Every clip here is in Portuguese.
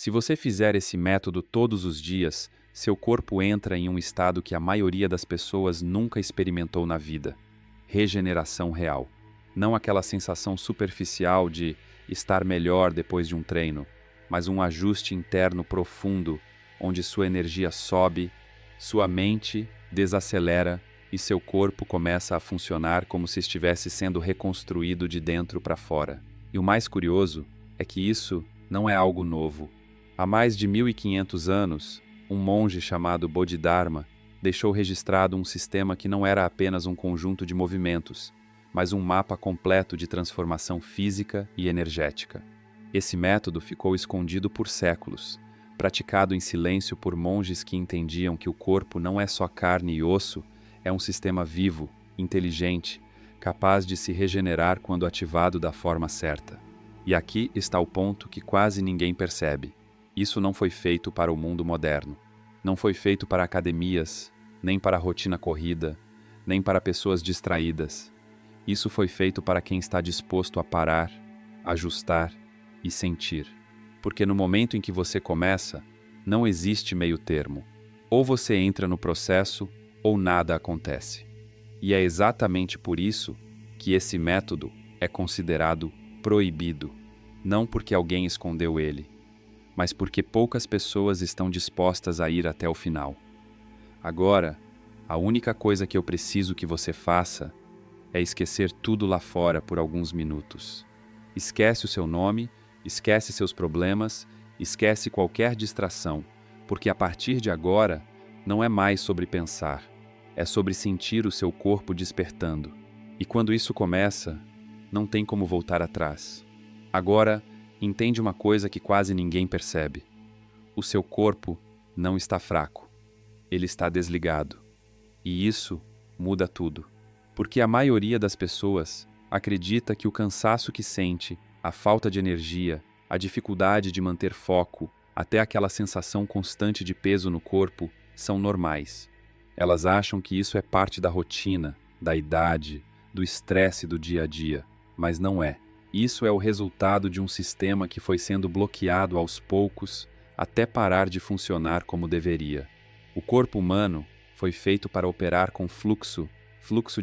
Se você fizer esse método todos os dias, seu corpo entra em um estado que a maioria das pessoas nunca experimentou na vida: regeneração real. Não aquela sensação superficial de estar melhor depois de um treino, mas um ajuste interno profundo, onde sua energia sobe, sua mente desacelera e seu corpo começa a funcionar como se estivesse sendo reconstruído de dentro para fora. E o mais curioso é que isso não é algo novo. Há mais de 1500 anos, um monge chamado Bodhidharma deixou registrado um sistema que não era apenas um conjunto de movimentos, mas um mapa completo de transformação física e energética. Esse método ficou escondido por séculos, praticado em silêncio por monges que entendiam que o corpo não é só carne e osso, é um sistema vivo, inteligente, capaz de se regenerar quando ativado da forma certa. E aqui está o ponto que quase ninguém percebe. Isso não foi feito para o mundo moderno. Não foi feito para academias, nem para a rotina corrida, nem para pessoas distraídas. Isso foi feito para quem está disposto a parar, ajustar e sentir. Porque no momento em que você começa, não existe meio termo. Ou você entra no processo, ou nada acontece. E é exatamente por isso que esse método é considerado proibido. Não porque alguém escondeu ele, mas porque poucas pessoas estão dispostas a ir até o final. Agora, a única coisa que eu preciso que você faça é esquecer tudo lá fora por alguns minutos. Esquece o seu nome, esquece seus problemas, esquece qualquer distração, porque a partir de agora não é mais sobre pensar, é sobre sentir o seu corpo despertando. E quando isso começa, não tem como voltar atrás. Agora, entende uma coisa que quase ninguém percebe. O seu corpo não está fraco, ele está desligado. E isso muda tudo. Porque a maioria das pessoas acredita que o cansaço que sente, a falta de energia, a dificuldade de manter foco, até aquela sensação constante de peso no corpo, são normais. Elas acham que isso é parte da rotina, da idade, do estresse do dia a dia, mas não é. Isso é o resultado de um sistema que foi sendo bloqueado aos poucos até parar de funcionar como deveria. O corpo humano foi feito para operar com fluxo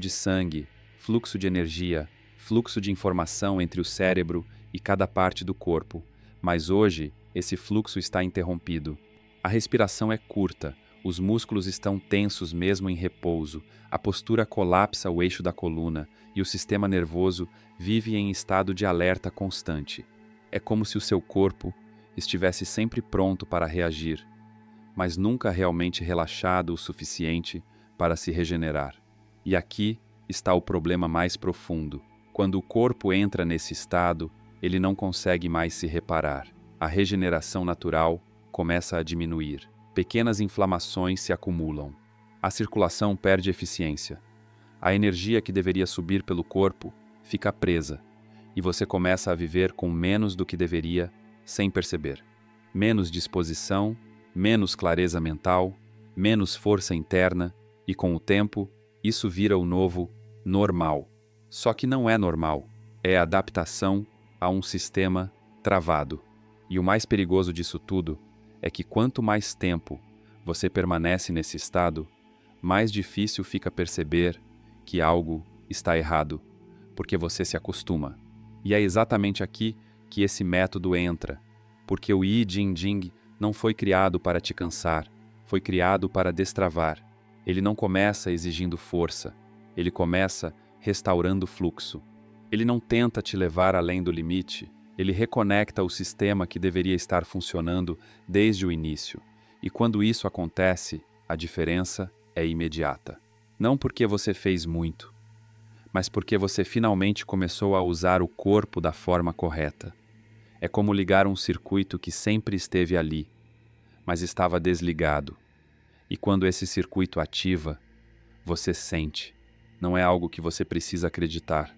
de sangue, fluxo de energia, fluxo de informação entre o cérebro e cada parte do corpo, mas hoje esse fluxo está interrompido. A respiração é curta, os músculos estão tensos mesmo em repouso, a postura colapsa o eixo da coluna e o sistema nervoso vive em estado de alerta constante. É como se o seu corpo estivesse sempre pronto para reagir, mas nunca realmente relaxado o suficiente para se regenerar. E aqui está o problema mais profundo. Quando o corpo entra nesse estado, ele não consegue mais se reparar. A regeneração natural começa a diminuir. Pequenas inflamações se acumulam. A circulação perde eficiência. A energia que deveria subir pelo corpo fica presa, e você começa a viver com menos do que deveria, sem perceber. Menos disposição, menos clareza mental, menos força interna, e com o tempo, isso vira o novo normal. Só que não é normal, é adaptação a um sistema travado. E o mais perigoso disso tudo é que quanto mais tempo você permanece nesse estado, mais difícil fica perceber que algo está errado, porque você se acostuma. E é exatamente aqui que esse método entra, porque o I Ching Ching não foi criado para te cansar, foi criado para destravar. Ele não começa exigindo força, ele começa restaurando o fluxo. Ele não tenta te levar além do limite, ele reconecta o sistema que deveria estar funcionando desde o início. E quando isso acontece, a diferença é imediata. Não porque você fez muito, mas porque você finalmente começou a usar o corpo da forma correta. É como ligar um circuito que sempre esteve ali, mas estava desligado. E quando esse circuito ativa, você sente. Não é algo que você precisa acreditar.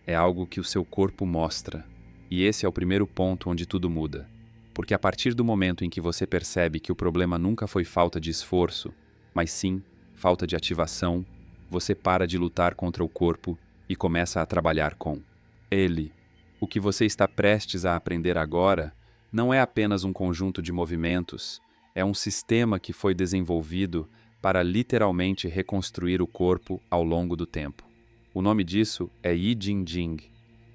É algo que o seu corpo mostra. E esse é o primeiro ponto onde tudo muda. Porque a partir do momento em que você percebe que o problema nunca foi falta de esforço, mas sim falta de ativação, você para de lutar contra o corpo e começa a trabalhar com ele. O que você está prestes a aprender agora não é apenas um conjunto de movimentos, é um sistema que foi desenvolvido para literalmente reconstruir o corpo ao longo do tempo. O nome disso é Yi Jing Jing,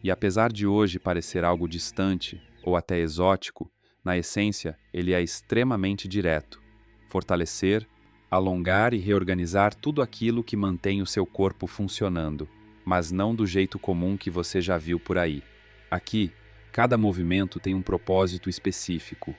e apesar de hoje parecer algo distante ou até exótico, na essência ele é extremamente direto. Fortalecer, alongar e reorganizar tudo aquilo que mantém o seu corpo funcionando, mas não do jeito comum que você já viu por aí. Aqui, cada movimento tem um propósito específico.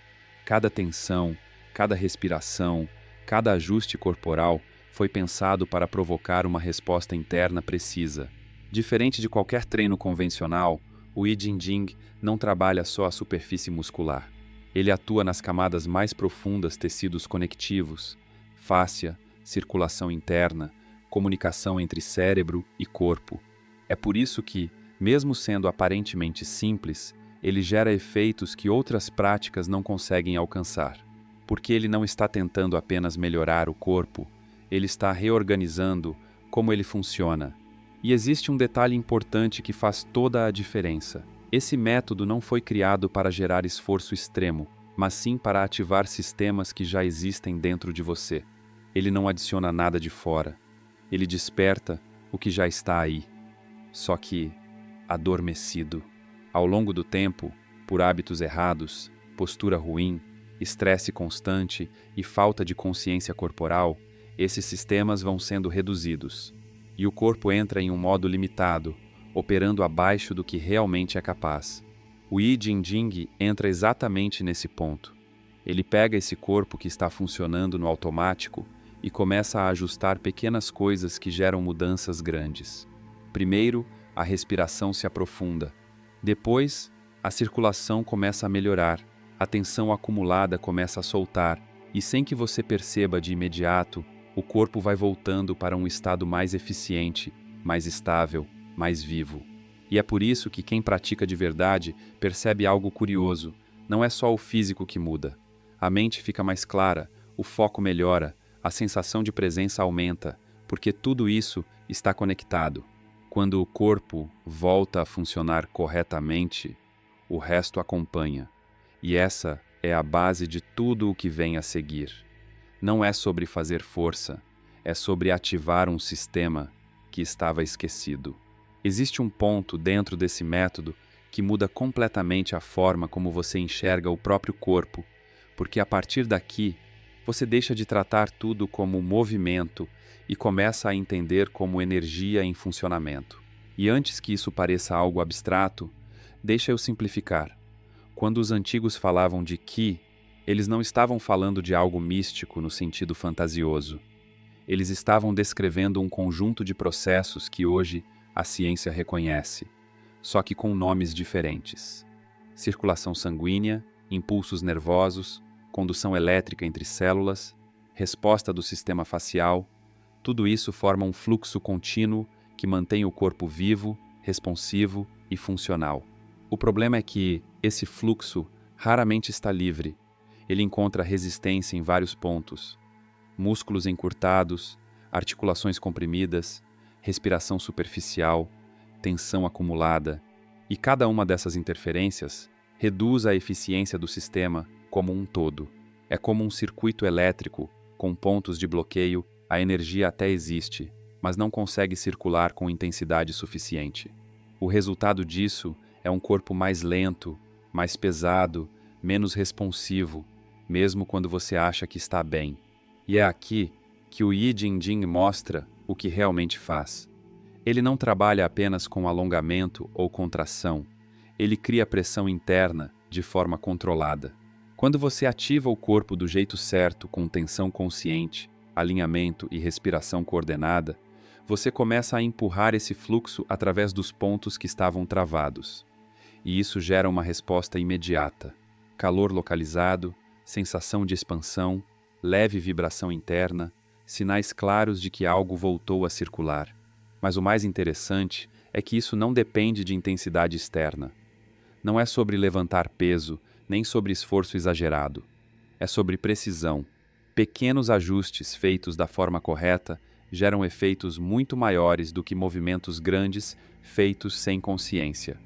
Cada tensão, cada respiração, cada ajuste corporal foi pensado para provocar uma resposta interna precisa. Diferente de qualquer treino convencional, o Yi Jing Jing não trabalha só a superfície muscular. Ele atua nas camadas mais profundas, tecidos conectivos, fáscia, circulação interna, comunicação entre cérebro e corpo. É por isso que, mesmo sendo aparentemente simples, ele gera efeitos que outras práticas não conseguem alcançar. Porque ele não está tentando apenas melhorar o corpo, ele está reorganizando como ele funciona. E existe um detalhe importante que faz toda a diferença. Esse método não foi criado para gerar esforço extremo, mas sim para ativar sistemas que já existem dentro de você. Ele não adiciona nada de fora. Ele desperta o que já está aí, só que adormecido. Ao longo do tempo, por hábitos errados, postura ruim, estresse constante e falta de consciência corporal, esses sistemas vão sendo reduzidos. E o corpo entra em um modo limitado, operando abaixo do que realmente é capaz. O Yi Jing Jing entra exatamente nesse ponto. Ele pega esse corpo que está funcionando no automático e começa a ajustar pequenas coisas que geram mudanças grandes. Primeiro, a respiração se aprofunda. Depois, a circulação começa a melhorar, a tensão acumulada começa a soltar e, sem que você perceba de imediato, o corpo vai voltando para um estado mais eficiente, mais estável, mais vivo. E é por isso que quem pratica de verdade percebe algo curioso. Não é só o físico que muda. A mente fica mais clara, o foco melhora, a sensação de presença aumenta, porque tudo isso está conectado. Quando o corpo volta a funcionar corretamente, o resto acompanha. E essa é a base de tudo o que vem a seguir. Não é sobre fazer força, é sobre ativar um sistema que estava esquecido. Existe um ponto dentro desse método que muda completamente a forma como você enxerga o próprio corpo, porque a partir daqui, você deixa de tratar tudo como movimento e começa a entender como energia em funcionamento. E antes que isso pareça algo abstrato, deixa eu simplificar. Quando os antigos falavam de Qi, eles não estavam falando de algo místico no sentido fantasioso. Eles estavam descrevendo um conjunto de processos que hoje a ciência reconhece, só que com nomes diferentes. Circulação sanguínea, impulsos nervosos, condução elétrica entre células, resposta do sistema facial, tudo isso forma um fluxo contínuo que mantém o corpo vivo, responsivo e funcional. O problema é que esse fluxo raramente está livre. Ele encontra resistência em vários pontos. Músculos encurtados, articulações comprimidas, respiração superficial, tensão acumulada. E cada uma dessas interferências reduz a eficiência do sistema como um todo. É como um circuito elétrico, com pontos de bloqueio, a energia até existe, mas não consegue circular com intensidade suficiente. O resultado disso é um corpo mais lento, mais pesado, menos responsivo, mesmo quando você acha que está bem. E é aqui que o Yi Jing Jing mostra o que realmente faz. Ele não trabalha apenas com alongamento ou contração, ele cria pressão interna de forma controlada. Quando você ativa o corpo do jeito certo, com tensão consciente, alinhamento e respiração coordenada, você começa a empurrar esse fluxo através dos pontos que estavam travados. E isso gera uma resposta imediata. Calor localizado, sensação de expansão, leve vibração interna, sinais claros de que algo voltou a circular. Mas o mais interessante é que isso não depende de intensidade externa. Não é sobre levantar peso, nem sobre esforço exagerado. É sobre precisão. Pequenos ajustes feitos da forma correta geram efeitos muito maiores do que movimentos grandes feitos sem consciência.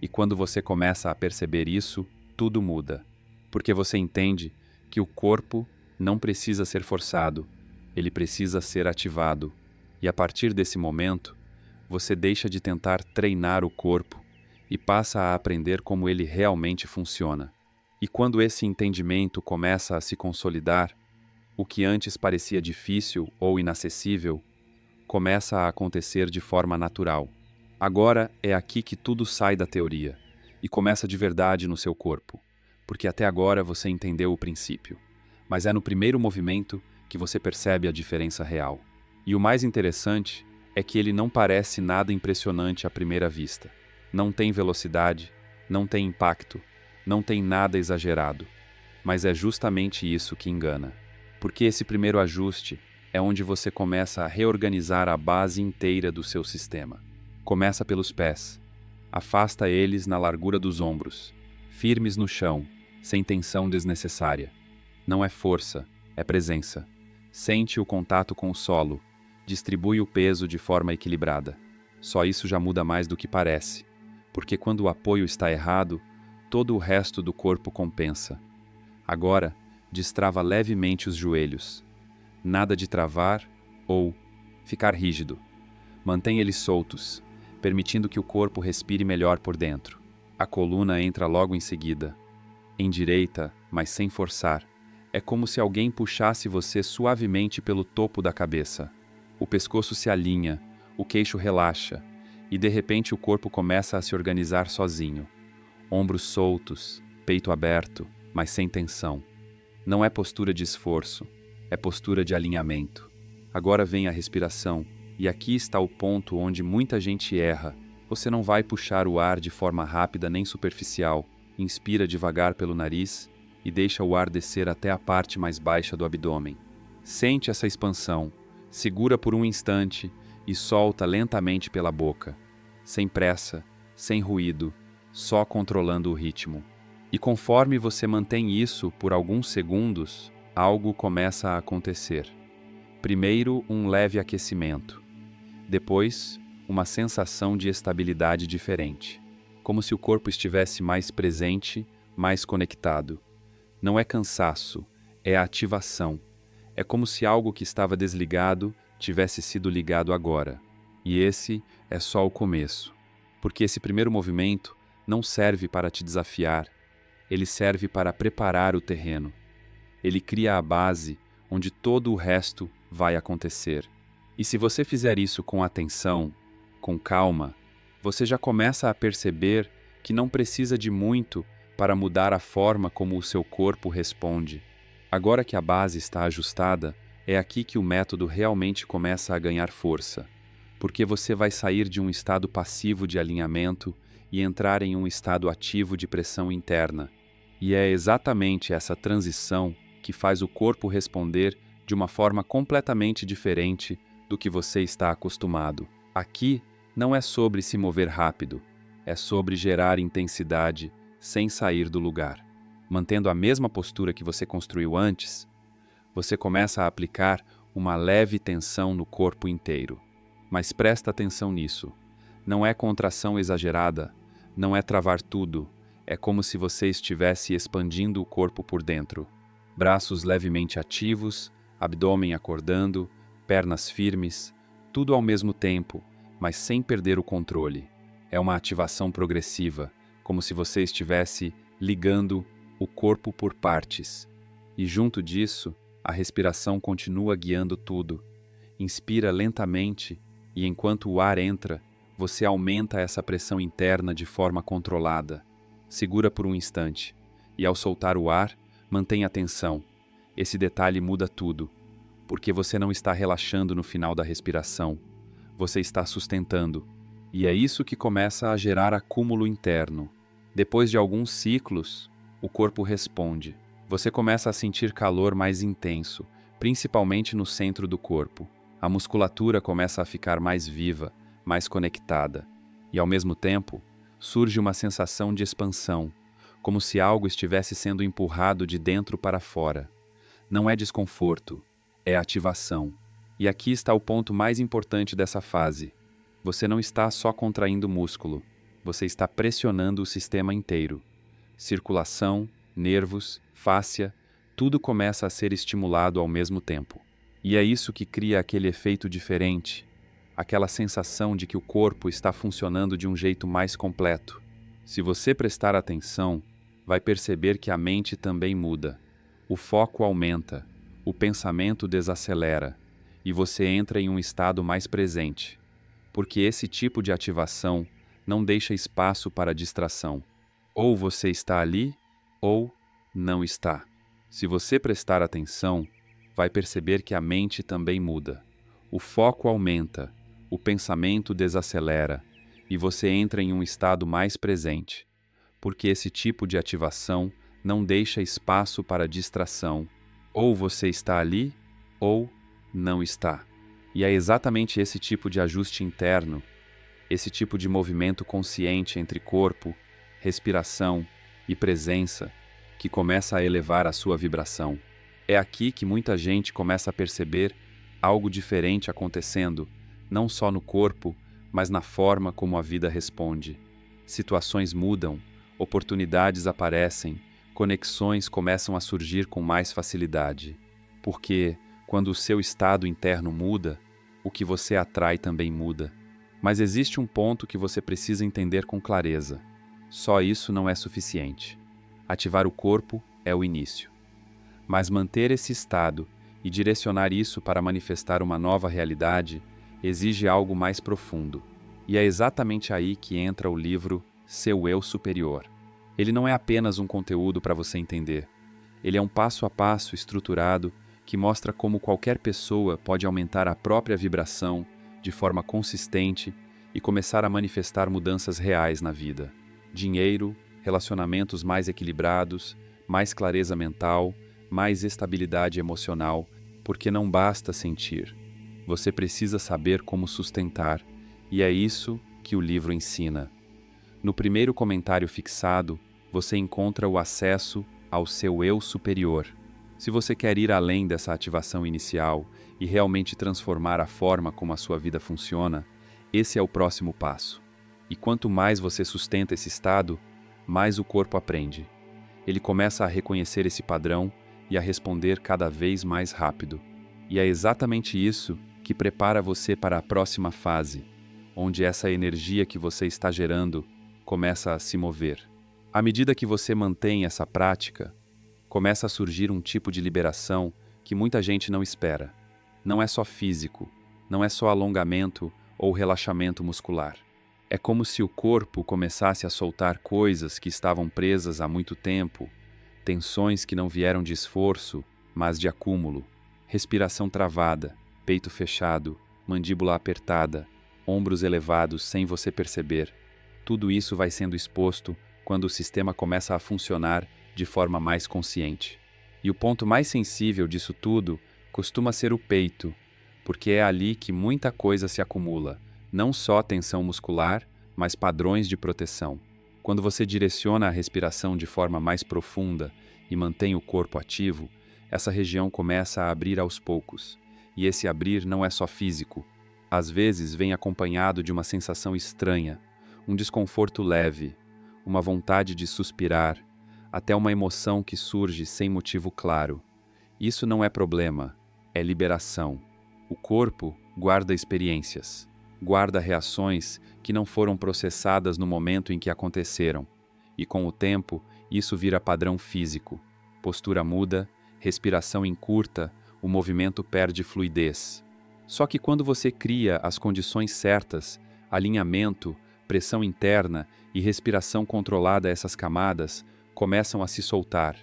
E quando você começa a perceber isso, tudo muda. porque você entende que o corpo não precisa ser forçado, ele precisa ser ativado. E a partir desse momento, você deixa de tentar treinar o corpo e passa a aprender como ele realmente funciona. E quando esse entendimento começa a se consolidar, o que antes parecia difícil ou inacessível começa a acontecer de forma natural. Agora é aqui que tudo sai da teoria e começa de verdade no seu corpo, porque até agora você entendeu o princípio, mas é no primeiro movimento que você percebe a diferença real. E o mais interessante é que ele não parece nada impressionante à primeira vista. Não tem velocidade, não tem impacto, não tem nada exagerado, mas é justamente isso que engana. Porque esse primeiro ajuste é onde você começa a reorganizar a base inteira do seu sistema. Começa pelos pés. Afasta eles na largura dos ombros, firmes no chão, sem tensão desnecessária. Não é força, é presença. Sente o contato com o solo, distribui o peso de forma equilibrada. Só isso já muda mais do que parece, porque quando o apoio está errado, todo o resto do corpo compensa. Agora, destrava levemente os joelhos. Nada de travar ou ficar rígido. Mantém eles soltos, permitindo que o corpo respire melhor por dentro. A coluna entra logo em seguida. Endireita, mas sem forçar. É como se alguém puxasse você suavemente pelo topo da cabeça. O pescoço se alinha, o queixo relaxa, e de repente o corpo começa a se organizar sozinho. Ombros soltos, peito aberto, mas sem tensão. Não é postura de esforço, é postura de alinhamento. Agora vem a respiração, e aqui está o ponto onde muita gente erra. Você não vai puxar o ar de forma rápida nem superficial. Inspira devagar pelo nariz e deixa o ar descer até a parte mais baixa do abdômen. Sente essa expansão, segura por um instante e solta lentamente pela boca. Sem pressa, sem ruído, só controlando o ritmo. E conforme você mantém isso por alguns segundos, algo começa a acontecer. Primeiro, um leve aquecimento. Depois, uma sensação de estabilidade diferente. Como se o corpo estivesse mais presente, mais conectado. Não é cansaço, é ativação. É como se algo que estava desligado tivesse sido ligado agora. E esse é só o começo. Porque esse primeiro movimento não serve para te desafiar, ele serve para preparar o terreno. Ele cria a base onde todo o resto vai acontecer. E se você fizer isso com atenção, com calma, você já começa a perceber que não precisa de muito para mudar a forma como o seu corpo responde. Agora que a base está ajustada, é aqui que o método realmente começa a ganhar força, porque você vai sair de um estado passivo de alinhamento e entrar em um estado ativo de pressão interna. E é exatamente essa transição que faz o corpo responder de uma forma completamente diferente do que você está acostumado. Aqui não é sobre se mover rápido, é sobre gerar intensidade sem sair do lugar. Mantendo a mesma postura que você construiu antes, você começa a aplicar uma leve tensão no corpo inteiro. Mas presta atenção nisso. Não é contração exagerada, não é travar tudo, é como se você estivesse expandindo o corpo por dentro. Braços levemente ativos, abdômen acordando, pernas firmes, tudo ao mesmo tempo, mas sem perder o controle. É uma ativação progressiva, como se você estivesse ligando o corpo por partes. E junto disso, a respiração continua guiando tudo. Inspira lentamente e enquanto o ar entra, você aumenta essa pressão interna de forma controlada. Segura por um instante e ao soltar o ar, mantenha a tensão. Esse detalhe muda tudo, porque você não está relaxando no final da respiração, você está sustentando. E é isso que começa a gerar acúmulo interno. Depois de alguns ciclos, o corpo responde. Você começa a sentir calor mais intenso, principalmente no centro do corpo. A musculatura começa a ficar mais viva, mais conectada. E ao mesmo tempo, surge uma sensação de expansão, como se algo estivesse sendo empurrado de dentro para fora. Não é desconforto, é ativação. E aqui está o ponto mais importante dessa fase. Você não está só contraindo o músculo, você está pressionando o sistema inteiro. Circulação, nervos fáscia, tudo começa a ser estimulado ao mesmo tempo. E é isso que cria aquele efeito diferente, aquela sensação de que o corpo está funcionando de um jeito mais completo. Se você prestar atenção, vai perceber que a mente também muda. O foco aumenta, o pensamento desacelera, e você entra em um estado mais presente, porque esse tipo de ativação não deixa espaço para distração. Ou você está ali, ou não está. Se você prestar atenção, vai perceber que a mente também muda. O foco aumenta, o pensamento desacelera, e você entra em um estado mais presente, porque esse tipo de ativação não deixa espaço para distração. Ou você está ali, ou não está. E é exatamente esse tipo de ajuste interno, esse tipo de movimento consciente entre corpo, respiração e presença, que começa a elevar a sua vibração. É aqui que muita gente começa a perceber algo diferente acontecendo, não só no corpo, mas na forma como a vida responde. Situações mudam, oportunidades aparecem, conexões começam a surgir com mais facilidade. Porque, quando o seu estado interno muda, o que você atrai também muda. Mas existe um ponto que você precisa entender com clareza. Só isso não é suficiente. Ativar o corpo é o início. Mas manter esse estado e direcionar isso para manifestar uma nova realidade exige algo mais profundo. E é exatamente aí que entra o livro Seu Eu Superior. Ele não é apenas um conteúdo para você entender. Ele é um passo a passo estruturado que mostra como qualquer pessoa pode aumentar a própria vibração de forma consistente e começar a manifestar mudanças reais na vida. Dinheiro, relacionamentos mais equilibrados, mais clareza mental, mais estabilidade emocional, porque não basta sentir. Você precisa saber como sustentar, e é isso que o livro ensina. No primeiro comentário fixado, você encontra o acesso ao seu eu superior. Se você quer ir além dessa ativação inicial e realmente transformar a forma como a sua vida funciona, esse é o próximo passo. E quanto mais você sustenta esse estado, mais o corpo aprende. Ele começa a reconhecer esse padrão e a responder cada vez mais rápido. E é exatamente isso que prepara você para a próxima fase, onde essa energia que você está gerando começa a se mover. À medida que você mantém essa prática, começa a surgir um tipo de liberação que muita gente não espera. Não é só físico, não é só alongamento ou relaxamento muscular. É como se o corpo começasse a soltar coisas que estavam presas há muito tempo, tensões que não vieram de esforço, mas de acúmulo. Respiração travada, peito fechado, mandíbula apertada, ombros elevados sem você perceber. Tudo isso vai sendo exposto quando o sistema começa a funcionar de forma mais consciente. E o ponto mais sensível disso tudo costuma ser o peito, porque é ali que muita coisa se acumula, não só tensão muscular, mas padrões de proteção. Quando você direciona a respiração de forma mais profunda e mantém o corpo ativo, essa região começa a abrir aos poucos. E esse abrir não é só físico. Às vezes vem acompanhado de uma sensação estranha, um desconforto leve, uma vontade de suspirar, até uma emoção que surge sem motivo claro. Isso não é problema, é liberação. O corpo guarda experiências, guarda reações que não foram processadas no momento em que aconteceram, e com o tempo isso vira padrão físico. Postura muda, respiração encurta, o movimento perde fluidez. Só que quando você cria as condições certas, alinhamento, pressão interna e respiração controlada, essas camadas começam a se soltar,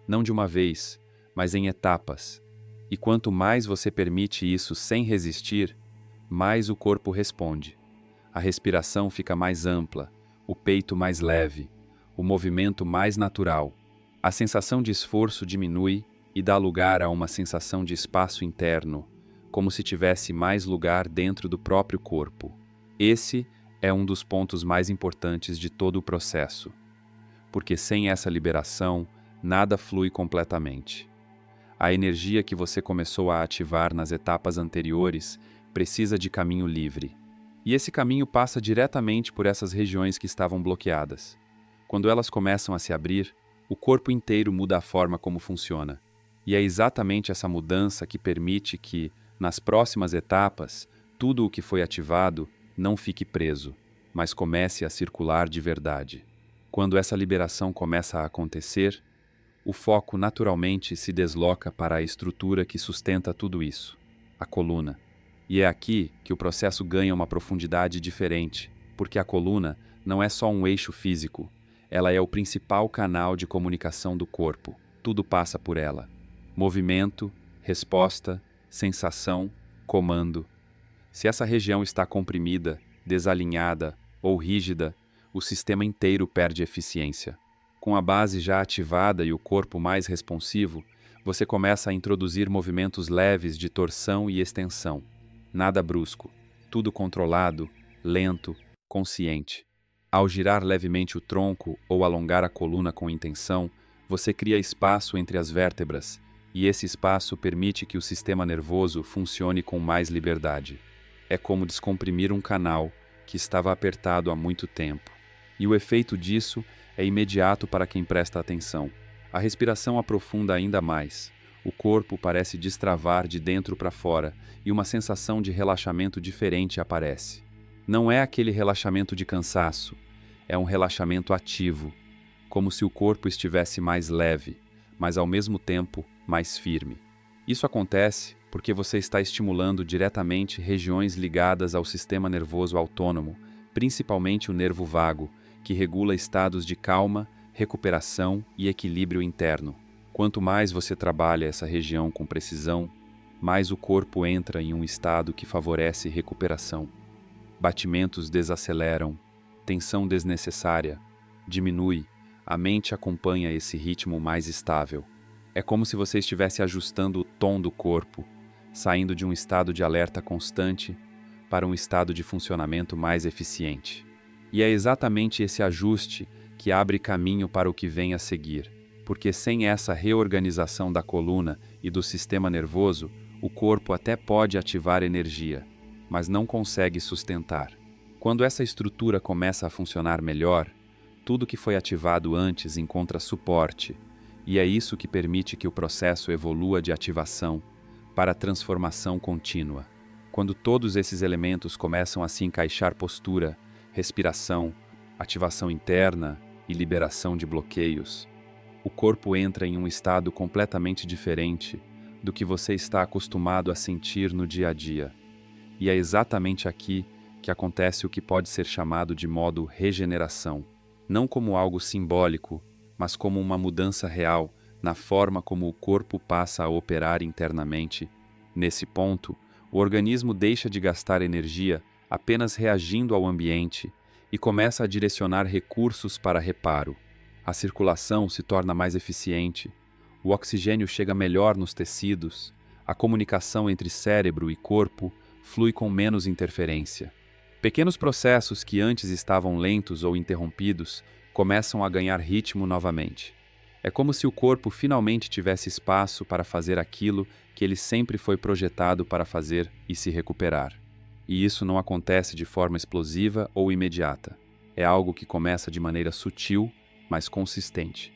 não de uma vez, mas em etapas. E quanto mais você permite isso sem resistir, mais o corpo responde. A respiração fica mais ampla, o peito mais leve, o movimento mais natural. A sensação de esforço diminui e dá lugar a uma sensação de espaço interno, como se tivesse mais lugar dentro do próprio corpo. Esse é um dos pontos mais importantes de todo o processo, porque sem essa liberação, nada flui completamente. A energia que você começou a ativar nas etapas anteriores precisa de caminho livre. E esse caminho passa diretamente por essas regiões que estavam bloqueadas. Quando elas começam a se abrir, O corpo inteiro muda a forma como funciona. E é exatamente essa mudança que permite que, nas próximas etapas, tudo o que foi ativado não fique preso, mas comece a circular de verdade. Quando essa liberação começa a acontecer, o foco naturalmente se desloca para a estrutura que sustenta tudo isso, a coluna. E é aqui que o processo ganha uma profundidade diferente, porque a coluna não é só um eixo físico, ela é o principal canal de comunicação do corpo. Tudo passa por ela. Movimento, resposta, sensação, comando. Se essa região está comprimida, desalinhada ou rígida, o sistema inteiro perde eficiência. Com a base já ativada e o corpo mais responsivo, você começa a introduzir movimentos leves de torção e extensão. Nada brusco, tudo controlado, lento, consciente. Ao girar levemente o tronco ou alongar a coluna com intenção, você cria espaço entre as vértebras, e esse espaço permite que o sistema nervoso funcione com mais liberdade. É como descomprimir um canal que estava apertado há muito tempo. E o efeito disso é imediato para quem presta atenção. A respiração aprofunda ainda mais. O corpo parece destravar de dentro para fora e uma sensação de relaxamento diferente aparece. Não é aquele relaxamento de cansaço, é um relaxamento ativo, como se o corpo estivesse mais leve, mas ao mesmo tempo mais firme. Isso acontece porque você está estimulando diretamente regiões ligadas ao sistema nervoso autônomo, principalmente o nervo vago, que regula estados de calma, recuperação e equilíbrio interno. Quanto mais você trabalha essa região com precisão, mais o corpo entra em um estado que favorece recuperação. Batimentos desaceleram, tensão desnecessária diminui, a mente acompanha esse ritmo mais estável. É como se você estivesse ajustando o tom do corpo, saindo de um estado de alerta constante para um estado de funcionamento mais eficiente. E é exatamente esse ajuste que abre caminho para o que vem a seguir, porque sem essa reorganização da coluna e do sistema nervoso, o corpo até pode ativar energia, mas não consegue sustentar. Quando essa estrutura começa a funcionar melhor, tudo que foi ativado antes encontra suporte, e é isso que permite que o processo evolua de ativação para transformação contínua. Quando todos esses elementos começam a se encaixar: postura, respiração, ativação interna e liberação de bloqueios, o corpo entra em um estado completamente diferente do que você está acostumado a sentir no dia a dia. E é exatamente aqui que acontece o que pode ser chamado de modo regeneração, não como algo simbólico, mas como uma mudança real na forma como o corpo passa a operar internamente. Nesse ponto, o organismo deixa de gastar energia apenas reagindo ao ambiente e começa a direcionar recursos para reparo. A circulação se torna mais eficiente, o oxigênio chega melhor nos tecidos, a comunicação entre cérebro e corpo flui com menos interferência. Pequenos processos que antes estavam lentos ou interrompidos começam a ganhar ritmo novamente. É como se o corpo finalmente tivesse espaço para fazer aquilo que ele sempre foi projetado para fazer e se recuperar. E isso não acontece de forma explosiva ou imediata. É algo que começa de maneira sutil, mas consistente.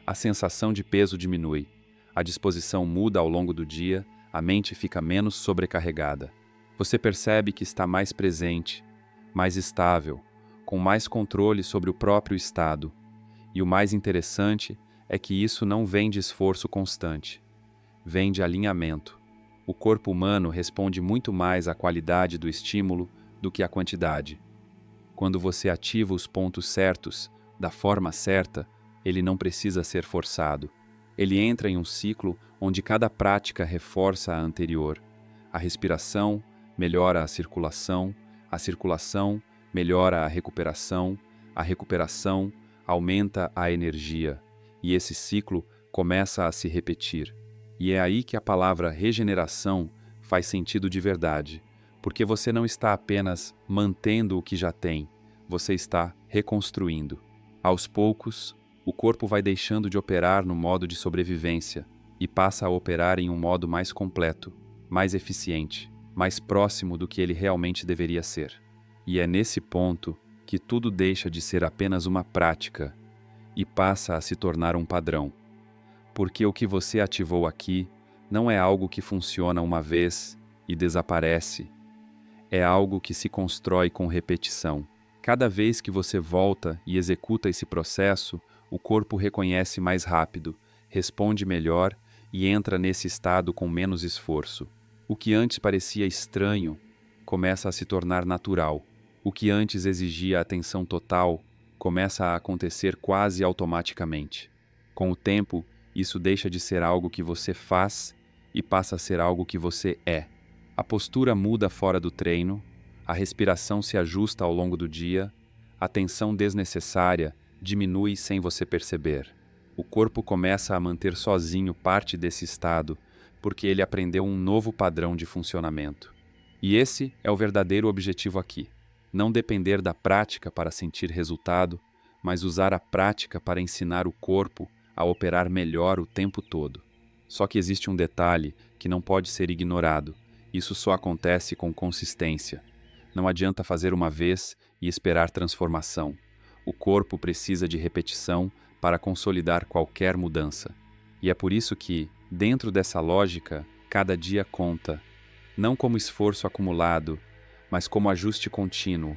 A sensação de peso diminui, a disposição muda ao longo do dia, a mente fica menos sobrecarregada. Você percebe que está mais presente, mais estável, com mais controle sobre o próprio estado. E o mais interessante é que isso não vem de esforço constante, vem de alinhamento. O corpo humano responde muito mais à qualidade do estímulo do que à quantidade. Quando você ativa os pontos certos, da forma certa, ele não precisa ser forçado. Ele entra em um ciclo onde cada prática reforça a anterior. A respiração melhora a circulação melhora a recuperação aumenta a energia, e esse ciclo começa a se repetir. E é aí que a palavra regeneração faz sentido de verdade, porque você não está apenas mantendo o que já tem, você está reconstruindo. Aos poucos, o corpo vai deixando de operar no modo de sobrevivência e passa a operar em um modo mais completo, mais eficiente, mais próximo do que ele realmente deveria ser. E é nesse ponto que tudo deixa de ser apenas uma prática e passa a se tornar um padrão. Porque o que você ativou aqui não é algo que funciona uma vez e desaparece. É algo que se constrói com repetição. Cada vez que você volta e executa esse processo, o corpo reconhece mais rápido, responde melhor e entra nesse estado com menos esforço. O que antes parecia estranho começa a se tornar natural. O que antes exigia atenção total começa a acontecer quase automaticamente. Com o tempo, isso deixa de ser algo que você faz e passa a ser algo que você é. A postura muda fora do treino, a respiração se ajusta ao longo do dia, a tensão desnecessária diminui sem você perceber. O corpo começa a manter sozinho parte desse estado, porque ele aprendeu um novo padrão de funcionamento. E esse é o verdadeiro objetivo aqui. Não depender da prática para sentir resultado, mas usar a prática para ensinar o corpo a operar melhor o tempo todo. Só que existe um detalhe que não pode ser ignorado. Isso só acontece com consistência. Não adianta fazer uma vez e esperar transformação. O corpo precisa de repetição para consolidar qualquer mudança. E é por isso que, dentro dessa lógica, cada dia conta. Não como esforço acumulado, mas como ajuste contínuo.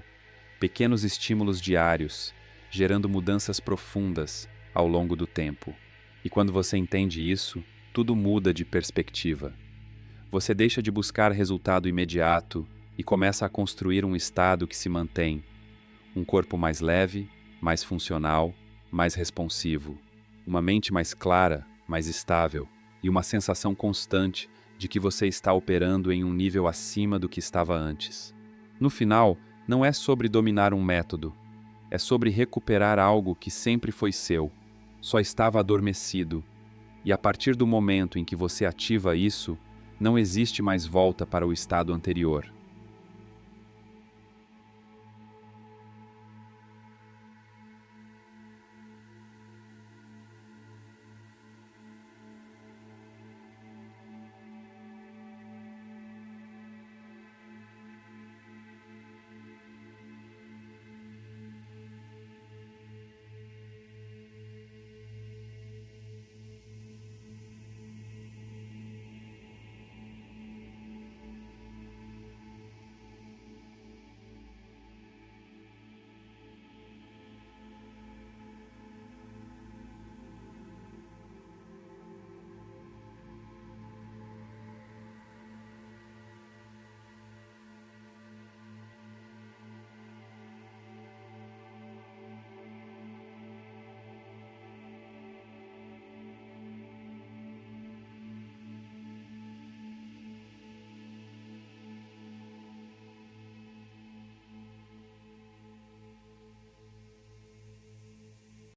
Pequenos estímulos diários, gerando mudanças profundas ao longo do tempo. E quando você entende isso, tudo muda de perspectiva. Você deixa de buscar resultado imediato e começa a construir um estado que se mantém. Um corpo mais leve, mais funcional, mais responsivo. Uma mente mais clara, mais estável. E uma sensação constante de que você está operando em um nível acima do que estava antes. No final, não é sobre dominar um método. É sobre recuperar algo que sempre foi seu. Só estava adormecido. E a partir do momento em que você ativa isso, não existe mais volta para o estado anterior.